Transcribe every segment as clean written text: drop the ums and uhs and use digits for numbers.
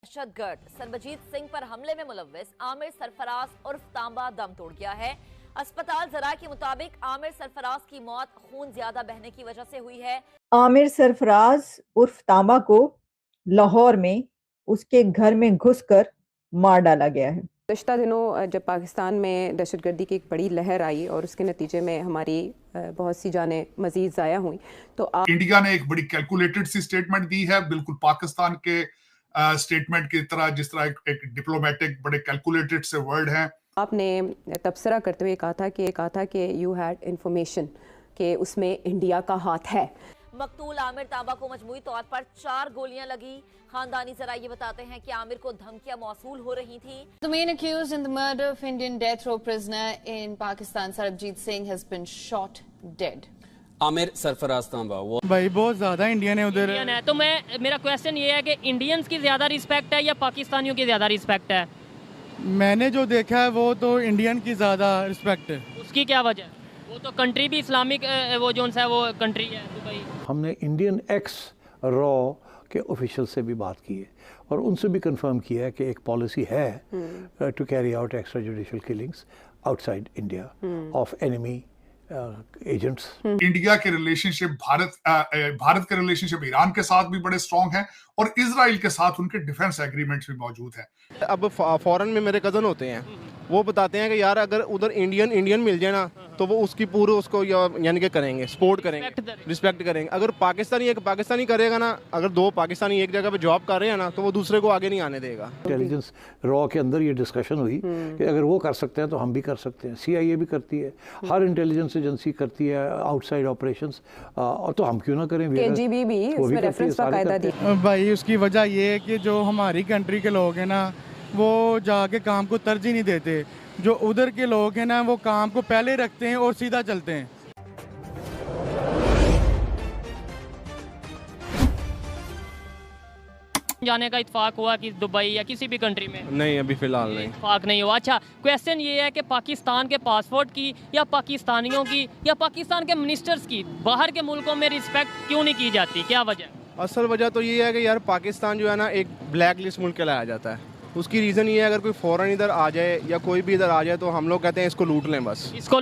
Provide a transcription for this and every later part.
दहशतगर्द सरबजीत सिंह पर हमले में मुलव्विस आमिर सरफराज उर्फ तांबा दम तोड़ गया है। अस्पताल जरा के मुताबिक आमिर सरफराज की मौत खून ज्यादा बहने की वजह से हुई है। आमिर सरफराज उर्फ तांबा को लाहौर में उसके घर में घुसकर मार डाला गया है। पिछले दिनों जब पाकिस्तान में दहशतगर्दी की एक बड़ी लहर आई और उसके नतीजे में हमारी बहुत सी जानें मजीद ज़ाया हुई, तो इंडिया ने एक बड़ी कैलकुलेटेड सी स्टेटमेंट दी है, बिल्कुल पाकिस्तान के स्टेटमेंट की तरह, जिस तरह एक डिप्लोमेटिक बड़े कैलकुलेटेड से वर्ड हैं। आपने तबसरा करते हुए कहा था कि यू हैड इंफॉर्मेशन कि उसमें इंडिया का हाथ है। मकतूल आमिर तांबा को मजमूई तौर पर 4 गोलियां लगी। खानदानी जरा ये बताते हैं कि आमिर को धमकियां मौसूल हो रही थी। The main accused in the murder of Indian death row prisoner in Pakistan, Sarabjit Singh, has been shot dead. Aamir Sarfaraz तांबा वो भाई बहुत ज्यादा इंडियन है उधर है, तो मेरा क्वेश्चन ये है कि इंडियंस की ज्यादा रिस्पेक्ट है या पाकिस्तानियों की ज्यादा रिस्पेक्ट है? मैंने जो देखा है वो तो इंडियन की ज्यादा रिस्पेक्ट है। उसकी क्या वजह? वो तो कंट्री भी इस्लामिक वो जोन सा वो कंट्री है दुबई। हमने इंडियन एक्स रॉ के ऑफिशियल से भी बात की है और उनसे भी कंफर्म किया है कि एक पॉलिसी है to carry out extra judicial killings outside India of enemy agents. India के रिलेशनशिप भारत के रिलेशनशिप ईरान के साथ भी बड़े स्ट्रॉन्ग हैं और इजराइल के साथ उनके डिफेंस एग्रीमेंट्स भी मौजूद हैं। अब फॉरेन में मेरे कज़न होते हैं, वो बताते हैं कि यार अगर उधर इंडियन मिल जाए ना तो वो उसकी पूरे उसको यानी कि करेंगे, सपोर्ट करेंगे, रिस्पेक्ट करेंगे। अगर पाकिस्तानी करेगा ना, अगर 2 पाकिस्तानी एक जगह पे जॉब कर रहे हैं ना तो वो दूसरे को आगे नहीं आने देगा। इंटेलिजेंस रॉ के अंदर ये डिस्कशन हुई कि अगर वो कर सकते हैं तो हम भी कर सकते हैं। CIA भी करती है, हर इंटेलिजेंस एजेंसी करती है आउटसाइड ऑपरेशंस, और तो हम क्यों ना करें। KGB भी उसमें रेफरेंस बाकायदा दी। भाई उसकी वजह ये है कि जो हमारी कंट्री के लोग हैं ना वो जाके काम को तरजीह नहीं देते, जो उधर के लोग हैं ना वो काम को पहले रखते हैं और सीधा चलते हैं। जाने का इत्तेफाक हुआ कि दुबई या किसी भी कंट्री में? नहीं, अभी फिलहाल नहीं इत्तेफाक नहीं हुआ। अच्छा, क्वेश्चन ये है कि पाकिस्तान के पासपोर्ट की या पाकिस्तानियों की या पाकिस्तान के मिनिस्टर्स की बाहर के मुल्कों में रिस्पेक्ट क्यों नहीं की जाती? क्या वजह? असल वजह तो ये है कि यार पाकिस्तान जो है ना एक ब्लैक लिस्ट मुल्क कहलाया जाता है। उसकी रीज़न ये है अगर कोई फ़ौरन इधर आ जाए या कोई भी इधर आ जाए तो हम लोग कहते हैं इसको लूट लें, बस इसको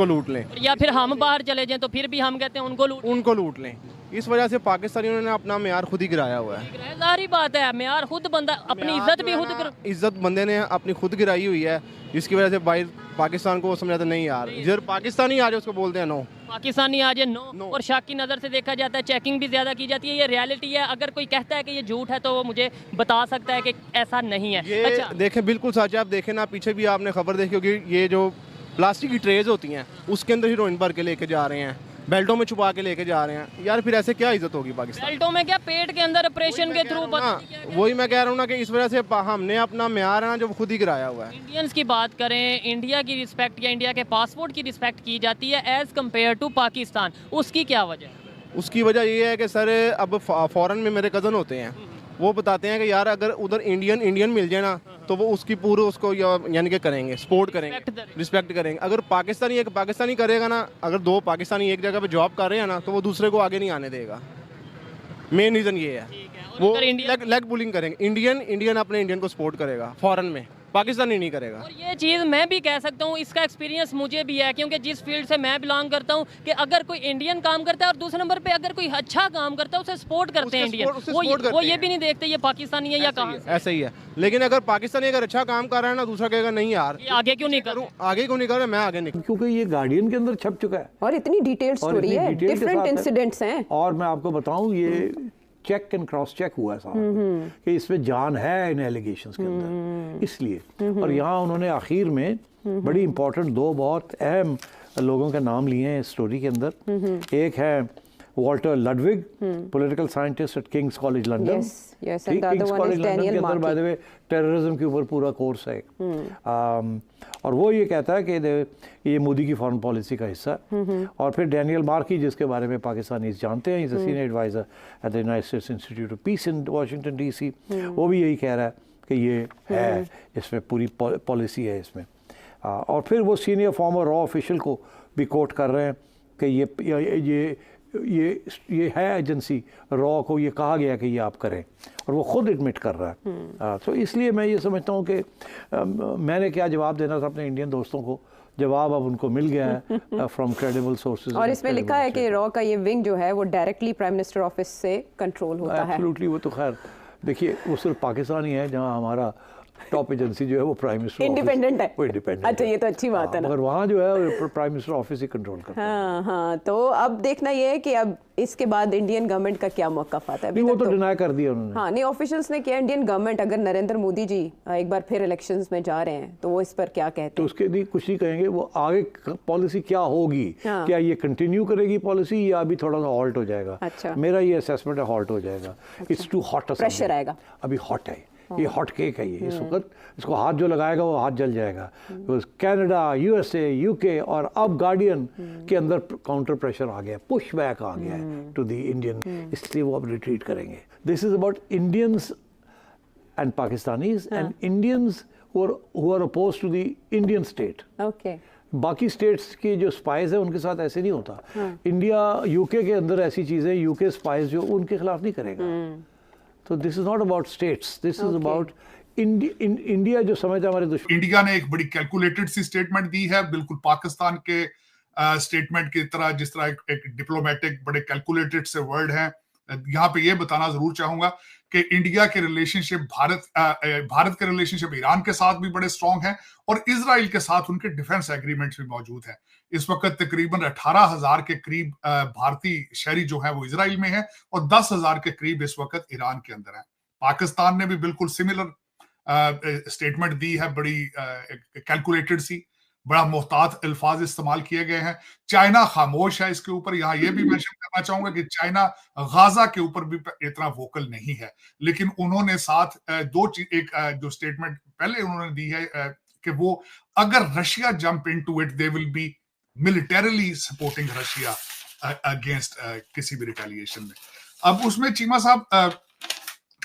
लूट लें। या फिर हम बाहर चले जाएं तो फिर भी हम कहते हैं उनको लूट लें। इस वजह से पाकिस्तानियों ने अपना मेयार खुद ही गिराया हुआ है। जाहिर बात है, मेयार खुद बंदा अपनी इज्जत भी इज्जत बंदे ने अपनी खुद गिराई हुई है, जिसकी वजह से बाहर पाकिस्तान को वो समझाते नहीं यार, इधर पाकिस्तानी आ जाए उसको बोलते हैं नो, पाकिस्तानी आ जाए नो। और शक की नज़र से देखा जाता है, चेकिंग भी ज़्यादा की जाती है। ये रियलिटी है। अगर कोई कहता है कि ये झूठ है तो वो मुझे बता सकता है कि ऐसा नहीं है। ये अच्छा देखें, बिल्कुल सच है। आप देखें ना, पीछे भी आपने खबर देखी होगी, ये जो प्लास्टिक की ट्रेज होती हैं उसके अंदर हीरोइन भर के लेके जा रहे हैं, बेल्टों में छुपा के लेके जा रहे हैं। यार फिर ऐसे क्या इज्जत होगी पाकिस्तान? बेल्टों में क्या, पेट के अंदर ऑपरेशन के थ्रू? वही मैं कह रहा हूँ ना कि इस वजह से हमने अपना मेयार है ना जो खुद ही गिराया हुआ है। इंडियंस की बात करें, इंडिया की रिस्पेक्ट या इंडिया के पासपोर्ट की रिस्पेक्ट की जाती है एज कम्पेयर टू पाकिस्तान। उसकी क्या वजह? उसकी वजह ये है कि सर अब फॉरेन में मेरे कज़न होते हैं, वो बताते हैं कि यार अगर उधर इंडियन मिल जाए ना तो वो उसकी पूरे उसको यानी कि करेंगे, सपोर्ट करेंगे, रिस्पेक्ट करेंगे। अगर पाकिस्तानी करेगा ना, अगर 2 पाकिस्तानी एक जगह पे जॉब कर रहे हैं ना तो वो दूसरे को आगे नहीं आने देगा। मेन रीज़न ये है। वो लेग पुलिंग करेंगे। इंडियन अपने इंडियन को सपोर्ट करेगा फॉरेन में, पाकिस्तानी नहीं करेगा। और ये चीज़ मैं भी कह सकता हूँ, इसका एक्सपीरियंस मुझे भी है, क्योंकि जिस फील्ड से मैं बिलोंग करता हूँ कि अगर कोई इंडियन काम करता है और दूसरे नंबर पे अगर कोई अच्छा काम करता है उसे सपोर्ट करते हैं इंडियन। वो ये भी नहीं देखते ये पाकिस्तानी है या कहाँ। ऐसा ही है। लेकिन अगर पाकिस्तानी अगर अच्छा काम कर रहा है ना, दूसरा कहेगा नहीं यार आगे क्यों नहीं करूँ, मैं आगे नहीं, क्योंकि ये गार्डियन के अंदर छप चुका है और इतनी डिटेल्ड स्टोरी है, डिफरेंट इंसिडेंट्स हैं। और मैं आपको बताऊं, ये चेक एंड क्रॉस चेक हुआ है साहब कि इसमें जान है इन एलिगेशंस के अंदर, इसलिए। और यहाँ उन्होंने आखिर में बड़ी इंपॉर्टेंट 2 बहुत अहम लोगों के नाम लिए हैं इस स्टोरी के अंदर। एक है Walter Ludwig, political scientist at King's College London. King's College London के अंदर बाय द वे टेररिज्म के ऊपर पूरा कोर्स है। और वो ये कहता है कि ये मोदी की फॉरेन पॉलिसी का हिस्सा है। और फिर डैनियल मार्की, जिसके बारे में पाकिस्तानी जानते हैं, is a senior advisor at the United States Institute of Peace in Washington DC, वो भी यही कह रहा है कि ये है, इसमें पूरी पॉलिसी है इसमें। और फिर वो सीनियर फॉर्मर रॉ ऑफिशियल को भी कोट कर रहे हैं कि ये ये है एजेंसी रॉ को ये कहा गया कि ये आप करें और वो खुद एडमिट कर रहा है। तो इसलिए मैं ये समझता हूँ कि मैंने क्या जवाब देना था अपने इंडियन दोस्तों को, जवाब अब उनको मिल गया है फ्रॉम क्रेडिबल सोर्सेज। और इसमें लिखा है कि रॉ का ये विंग जो है वो डायरेक्टली प्राइम मिनिस्टर ऑफिस से कंट्रोल होता है। एब्सोल्युटली। वो तो खैर देखिए वो सिर्फ पाकिस्तान ही है जहाँ हमारा टॉप एजेंसी जो है वो प्राइम मिनिस्टर इंडिपेंडेंट है। वो इंडिपेंडेंट। अच्छा, ये तो अच्छी बात है ना। मगर वहाँ जो है प्राइम मिनिस्टर ऑफिस ही कंट्रोल करता है। हाँ हाँ, तो अब देखना ये है कि अब इसके बाद इंडियन गवर्नमेंट का क्या मौक़िफ़ आता है। नहीं, वो तो डिनाई कर दिया उन्होंने। हाँ नहीं, ऑफिशियल्स ने किया। इंडियन गवर्नमेंट अगर नरेंद्र मोदी जी एक बार फिर इलेक्शंस में जा रहे हैं तो वो इस पर क्या कहते हैं? तो उसके लिए कुछ नहीं कहेंगे, वो आगे पॉलिसी क्या होगी। हाँ। क्या ये कंटिन्यू करेगी पॉलिसी या अभी थोड़ा सा हॉल्ट हो जाएगा? अच्छा। मेरा ये असेसमेंट है हॉल्ट हो जाएगा। इट्स टू हॉट, प्रेशर आएगा। अभी हॉट है ये, हॉट केक है ये। इस वक्त इसको हाथ जो लगाएगा वो हाथ जल जाएगा। कनाडा, यूएसए, यूके और अब गार्डियन के अंदर काउंटर प्रेशर आ गया, पुश बैक आ गया है टू द इंडियन, इसलिए वो अब रिट्रीट करेंगे। This is about Indians and Pakistanis and Indians who are opposed to the Indian state. Okay. बाकी स्टेट्स के जो स्पाइज है उनके साथ ऐसे नहीं होता। इंडिया यूके के अंदर ऐसी चीज़ें, यूके स्पाइज जो उनके खिलाफ नहीं करेगा। तो this is not about states, this is about India जो समझता है हमारे दुश्मन। इंडिया ने एक बड़ी कैलकुलेटेड सी स्टेटमेंट दी है, बिल्कुल पाकिस्तान के स्टेटमेंट की तरह, जिस तरह एक डिप्लोमेटिक बड़े कैलकुलेटेड से वर्ड हैं। यहाँ पे ये बताना जरूर चाहूंगा कि इंडिया के रिलेशनशिप भारत के रिलेशनशिप ईरान के साथ भी बड़े स्ट्रांग हैं और इजराइल के साथ उनके डिफेंस एग्रीमेंट्स भी मौजूद हैं। इस वक्त तकरीबन 18,000 के करीब भारतीय शहरी जो है वो इजराइल में है और 10,000 के करीब इस वक्त ईरान के अंदर है। पाकिस्तान ने भी बिल्कुल सिमिलर स्टेटमेंट दी है, बड़ी कैलकुलेटेड सी, बड़ा मोहतात अल्फाज इस्तेमाल किए गए हैं। चाइना खामोश है इसके ऊपर। यहाँ ये भी मेंशन करना चाहूंगा कि चाइना गाजा के ऊपर भी इतना वोकल नहीं है, लेकिन उन्होंने साथ एक जो स्टेटमेंट पहले उन्होंने दी है कि वो अगर Russia jump into it they will be militarily supporting Russia against किसी भी रिटेलिएशन में। अब उसमें चीमा साहब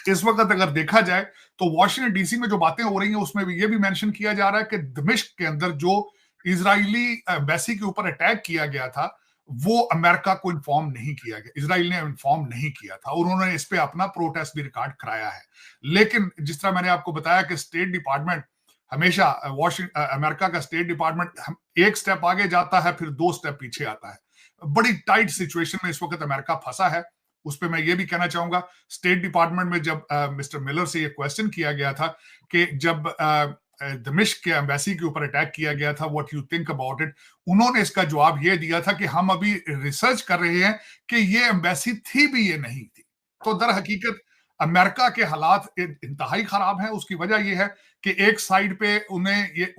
इस वक्त अगर देखा जाए तो वॉशिंगटन डीसी में जो बातें हो रही हैं उसमें भी ये भी मेंशन किया जा रहा है कि दमिश्क के अंदर जो इजरायली एम्बेसी के ऊपर अटैक किया गया था वो अमेरिका को इन्फॉर्म नहीं किया गया, इजराइल ने इन्फॉर्म नहीं किया था। उन्होंने इस पे अपना प्रोटेस्ट भी रिकॉर्ड कराया है। लेकिन जिस तरह मैंने आपको बताया कि स्टेट डिपार्टमेंट हमेशा अमेरिका का स्टेट डिपार्टमेंट एक स्टेप आगे जाता है फिर 2 स्टेप पीछे आता है। बड़ी टाइट सिचुएशन में इस वक्त अमेरिका फंसा है। उस पर मैं ये भी कहना चाहूंगा, स्टेट डिपार्टमेंट में जब मिस्टर मिलर से ये क्वेश्चन किया गया था कि जब दमिश्क के एम्बेसी के ऊपर अटैक किया गया था, what you think about it, उन्होंने इसका जवाब ये दिया था कि हम अभी रिसर्च कर रहे हैं कि ये एम्बेसी थी भी ये नहीं थी। तो दर हकीकत अमेरिका के हालात इंतहाई खराब हैं। उसकी वजह यह है कि एक साइड पे उन्हें ये